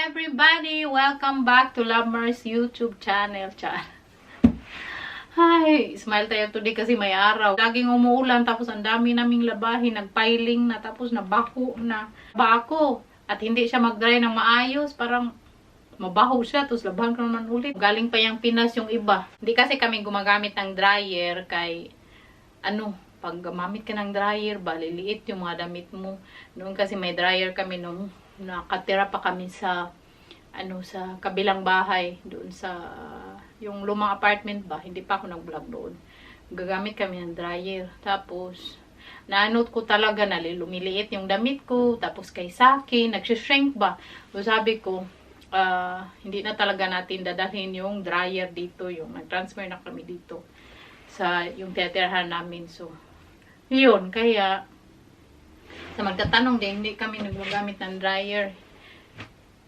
everybody! Welcome back to Lovemers YouTube channel. Hi! Smile tayo today kasi may araw. Laging umuulan tapos ang dami naming labahin. Nagpiling na tapos nabako na. Bako. At hindi siya mag-dry ng maayos. Parang mabaho siya. Tapos labahan ko naman ulit. Galing pa yung Pinas yung iba. Hindi kasi kami gumagamit ng dryer kay pag gamamit ka ng dryer, liliit yung mga damit mo. Noon kasi may dryer kami nung nakatira pa kami sa sa kabilang bahay doon sa yung lumang apartment ba, hindi pa ako nag-vlog doon. Gagamit kami ng dryer. Tapos naanot ko talaga na lumiliit yung damit ko, tapos kay Saki nagsishrink ba. So sabi ko hindi na talaga natin dadalhin yung dryer dito, yung nag-transfer na kami dito sa yung tiyatirahan namin. So yun, kaya sa magtatanong din, hindi kami nagmagamit ng dryer.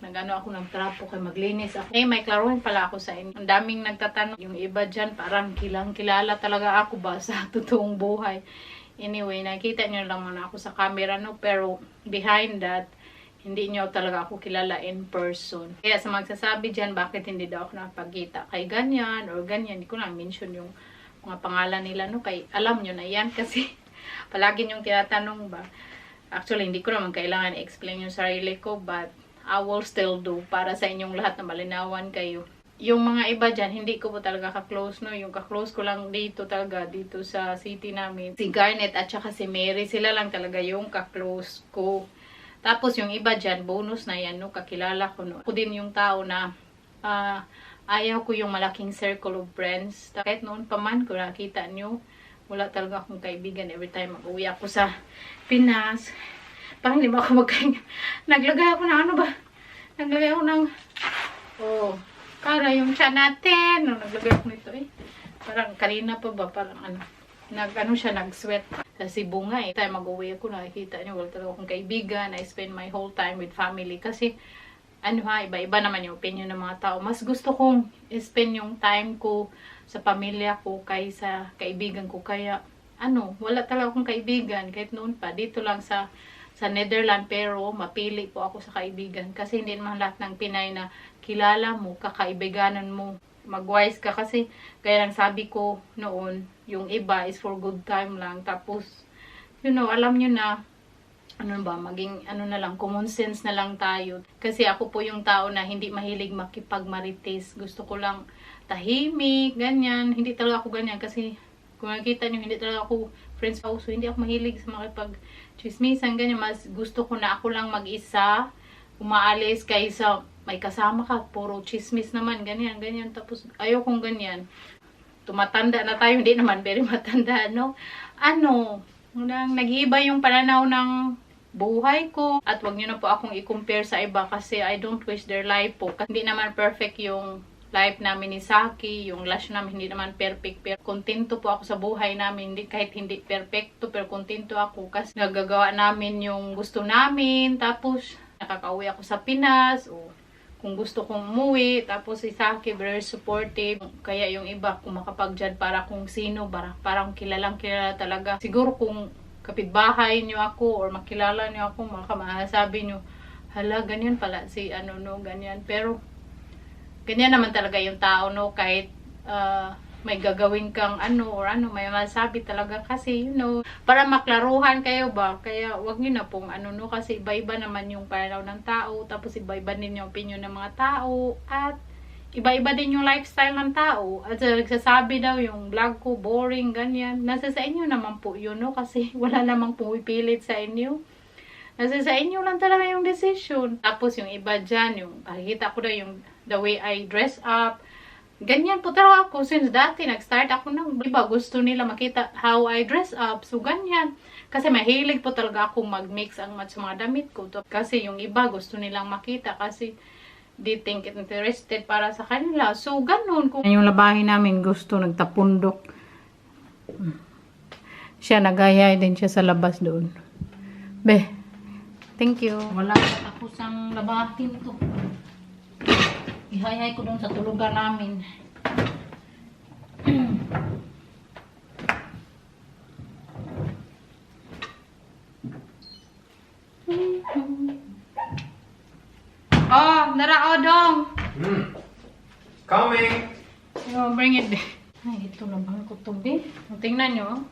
Nagano ako ng trapo kay maglinis ako. May klaruhin pala ako sa inyo. Ang daming nagtatanong. Yung iba dyan, parang kilala talaga ako ba sa totoong buhay. Anyway, nakita nyo lang muna ako sa camera, no? Pero behind that, hindi nyo talaga ako kilala in person. Kaya sa magsasabi dyan, bakit hindi daw ako nakapagkita kay ganyan or ganyan. Hindi ko na mention yung mga pangalan nila, no? Kay alam nyo na yan kasi palagi nyong tinatanong ba. Actually, hindi ko naman kailangan i-explain yung sarili ko, but I will still do para sa inyong lahat na malinawan kayo. Yung mga iba dyan, hindi ko po talaga ka-close, no? Yung ka-close ko lang dito talaga, dito sa city namin. Si Garnet at saka si Mary, sila lang talaga yung ka-close ko. Tapos yung iba dyan, bonus na yan, no? Kakilala ko, no? Ako din yung tao na ayaw ko yung malaking circle of friends. Kahit noon pa man, kung nakita nyo, wala talaga akong kaibigan every time mag-uwi ako sa Pinas. Parang hindi ba ako magkain. Naglagay ako ng Naglagay ako ng para yung tiyan natin. Naglagay ako nito Parang kanina pa ba, parang siya, nag-sweat. Sa Cebu nga Tayo mag-uwi ako, nakikita niyo, wala talaga akong kaibigan. I spend my whole time with family. Kasi, iba-iba naman yung opinion ng mga tao. Mas gusto kong spend yung time ko sa pamilya ko kaysa kaibigan ko. Kaya, wala talaga akong kaibigan. Kahit noon pa, dito lang sa Netherlands, pero mapili po ako sa kaibigan. Kasi hindi naman lahat ng Pinay na kilala mo, kakaibiganan mo. Mag-wise ka kasi, kaya lang sabi ko noon, yung iba is for good time lang. Tapos, alam nyo na, maging na lang, common sense na lang tayo. Kasi ako po yung tao na hindi mahilig makipagmarites. Gusto ko lang tahimik, ganyan. Hindi talaga ako ganyan kasi kung nakita nyo, hindi talaga ako friends ako. So, hindi ako mahilig sa makipag-chismisan, ganyan. Mas gusto ko na ako lang mag-isa, umaalis kaysa may kasama ka, puro chismis naman, ganyan. Tapos, ayaw kong ganyan. Tumatanda na tayo, hindi naman very matanda, no? Nag-iiba yung pananaw ng buhay ko. At wag nyo na po akong i-compare sa iba kasi I don't wish their life po. Kasi hindi naman perfect yung life namin ni Saki, yung lash namin hindi naman perfect. Pero kontento po ako sa buhay namin. Kahit hindi perfecto, pero kontento ako kasi nagagawa namin yung gusto namin. Tapos, nakakauwi ako sa Pinas. Kung gusto kong umuwi. Tapos si Saki, very supportive. Kaya yung iba, kung makapag-judge para kung sino, parang kilalang kilala talaga. Siguro kung kapitbahay nyo ako or makilala nyo ako, masabi nyo, hala, ganyan pala si ganyan. Pero, ganyan naman talaga yung tao, no? Kahit may gagawin kang may masabi talaga kasi, para maklaruhan kayo ba? Kaya, wag nyo na pong kasi iba-iba naman yung pananaw ng tao, tapos iba-iba din yung opinion ng mga tao, at iba-iba din yung lifestyle ng tao. At nagsasabi daw yung vlog ko, boring, ganyan. Nasa sa inyo naman po yun, no? Kasi wala namang pumipilit sa inyo. Nasa sa inyo lang talaga yung decision. Tapos yung iba dyan, yung nakikita ko na yung the way I dress up. Ganyan po talaga ako. Since dati, nag-start ako ng iba. Gusto nila makita how I dress up. So, ganyan. Kasi mahilig po talaga ako mag-mix ang match sa mga damit ko. Kasi yung iba gusto nilang makita. Kasi they think it interested para sa kanila. So, ganun. Yung labahin namin gusto, nagtapundok. Siya, nagayay din siya sa labas doon. Thank you. Wala tapos ang labahin to. Ihayay ko doon sa tulugan namin. Nara, Dong. Coming! Oh, bring it. Ay, ito na bang kutubi? Tingnan nyo.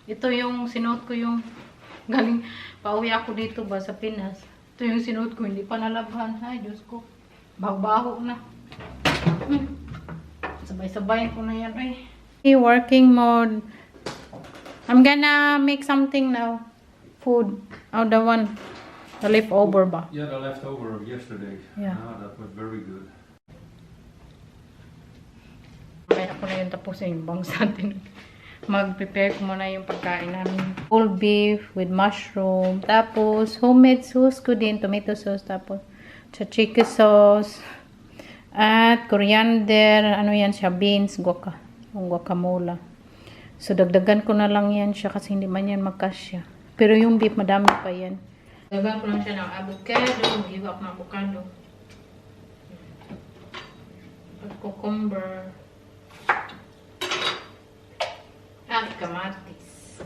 Ito yung sinuot ko yung galing pauwi ako dito ba sa Pinas. Ito yung sinuot ko, hindi pa nalabhan. Ay, Diyos ko. Baho-baho na. Sabay-sabayin ko na yan. Ay. Working mode. I'm gonna make something now. Food. Oh, the one. The leftover ba? Yeah, the leftover of yesterday. Yeah. Ah, that was very good. Kaya ako na yun tapos yung bang sa atin. Mag-prepare ko muna yung pagkain namin. Whole beef with mushroom. Tapos homemade sauce ko din. Tomato sauce. Tapos tzatziki sauce. At coriander. Ano yan siya? Beans. Guacamole. So dagdagan ko na lang yan siya kasi hindi man yan magkasya. Pero yung beef madami pa yan. Dagdagan ko lang siya ng avocado. Give up ng avocado. At cucumber. At kamatis.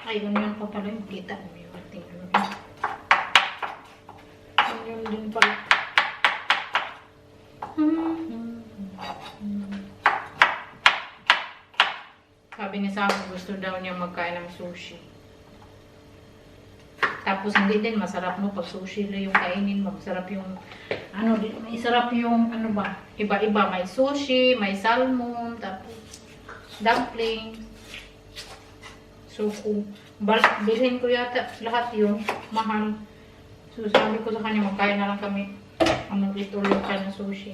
Ay, yun pa pala yung kita mo yung ating ano. Yun din pala. Sabi ni Sam, gusto daw niya magkain ng sushi. Tapos hindi din masarap no pag sushi lang yung kainin mo. Masarap yung ano, masarap yung ano ba? Iba-iba, may sushi, may salmon, tapos dumpling. So kung bilhin ko yata lahat yun, mahal. So sabi ko sa kanya magkain na lang kami. Ano dito ulit ka ng sushi.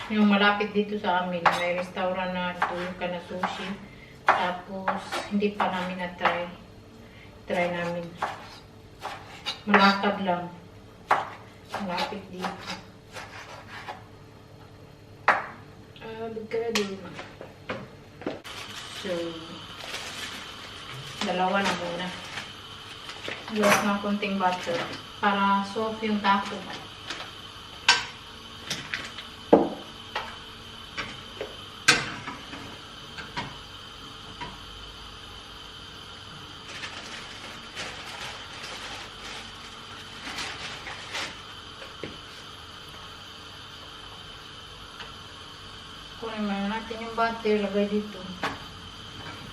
Yung malapit dito sa amin, may restaurant na tulog ka na sushi. Tapos hindi pa namin na-try. Try namin. Malakad lang. Malapit dito. Bigkado na. So, dalawa na muna. Lagyan ng konting butter para soft yung taco. Kunin muna natin yung butter, lagay dito.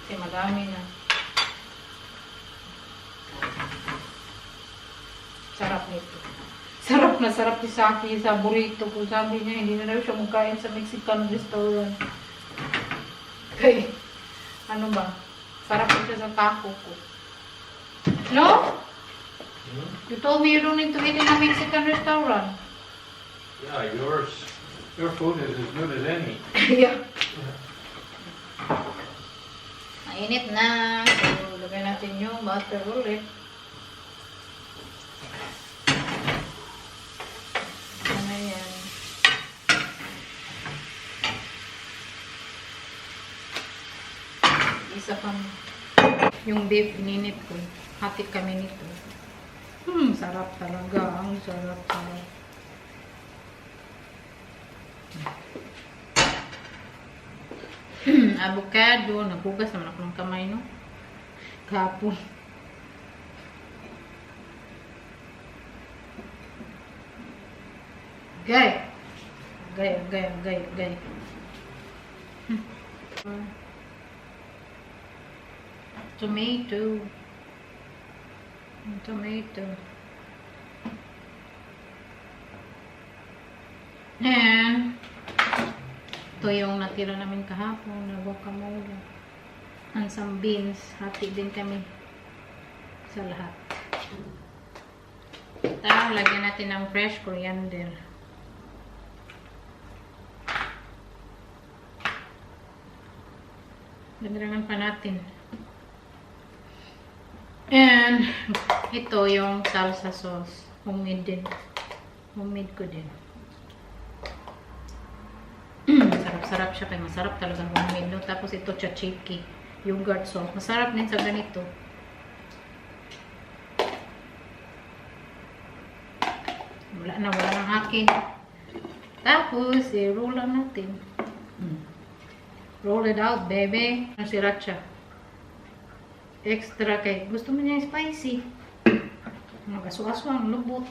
Kasi madami na. Sarap nito. Sarap na sarap ni Saki sa burrito ko. Sabi niya, hindi na daw siya magkain sa Mexican restaurant. Okay. Ano ba? Sarap ito sa taco ko. No? You told me you don't need to eat in a Mexican restaurant. Yeah, your food is as good as any. Yeah. Mainit na. So, lagay natin yung butter ulit. Ano yan? Isa pa. Yung beef, ininit ko. Hati kami nito. Sarap talaga. Ang sarap talaga. Avocado. Naghugas naman ako ng kamay, no? Kahapon. Gay. Tomato. And ito yung natira namin kahapon na guacamole. And some beans. Hati din kami sa lahat. Tapos lagyan natin ng fresh coriander. Dagdagan pa natin. And ito yung salsa sauce. Homemade din. Homemade ko din. Sarap-sarap siya kaya masarap talaga homemade. No? Tapos ito tzatziki. Yogurt sauce. Masarap din sa ganito. Wala nang akin. Tapos, i-roll lang natin. Roll it out, baby. Ang sriracha. Extra kay. Gusto mo niya yung spicy. Mag-aso-aso ang lubot.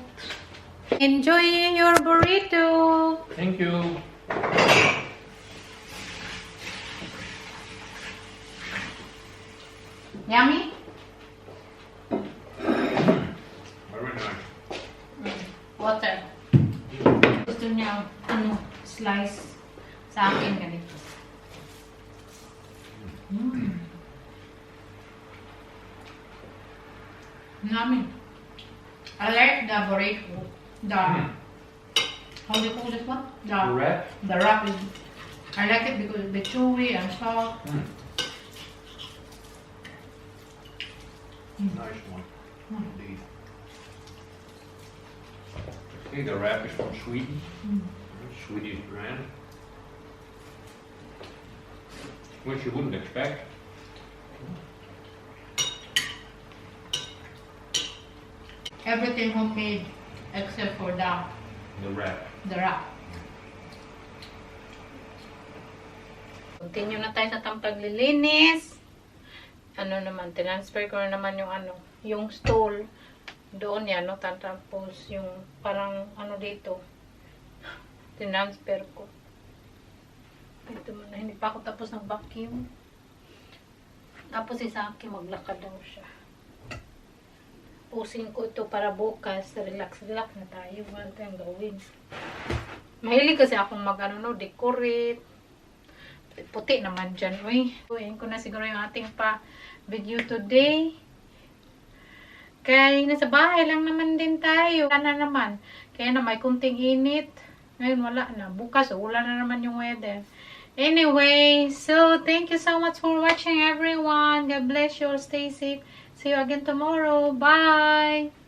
Enjoy your burrito! Thank you. Yummy? Very nice. Water. Gusto niya, slice sa akin ganito. Yummy. I like the burrito. How do you call this one? Wrap? The wrap is, I like it because it's chewy and soft. Nice one. Indeed. I think the wrap is from Sweden. Swedish brand. Which you wouldn't expect. Everything homemade except for the wrap. wrap. Continue na tayo sa paglilinis. Ano naman, transfer ko na naman yung yung stall doon yan, no? Tapos yung parang dito, transfer ko. Ito mo na, hindi pa ako tapos ng vacuum. Tapos si Saki maglakad daw siya. Pusin ko ito para bukas, relax na tayo. Wala tayong gawin. Mahilig kasi akong decorate. Puti naman dyan, uy. Uyin ko na siguro yung ating video today. Kaya nasa bahay lang naman din tayo. Wala na naman. Kaya na may kunting init. Ngayon wala na. Bukas ulan na naman yung weather. Anyway, so thank you so much for watching everyone. God bless you all. Stay safe. See you again tomorrow. Bye!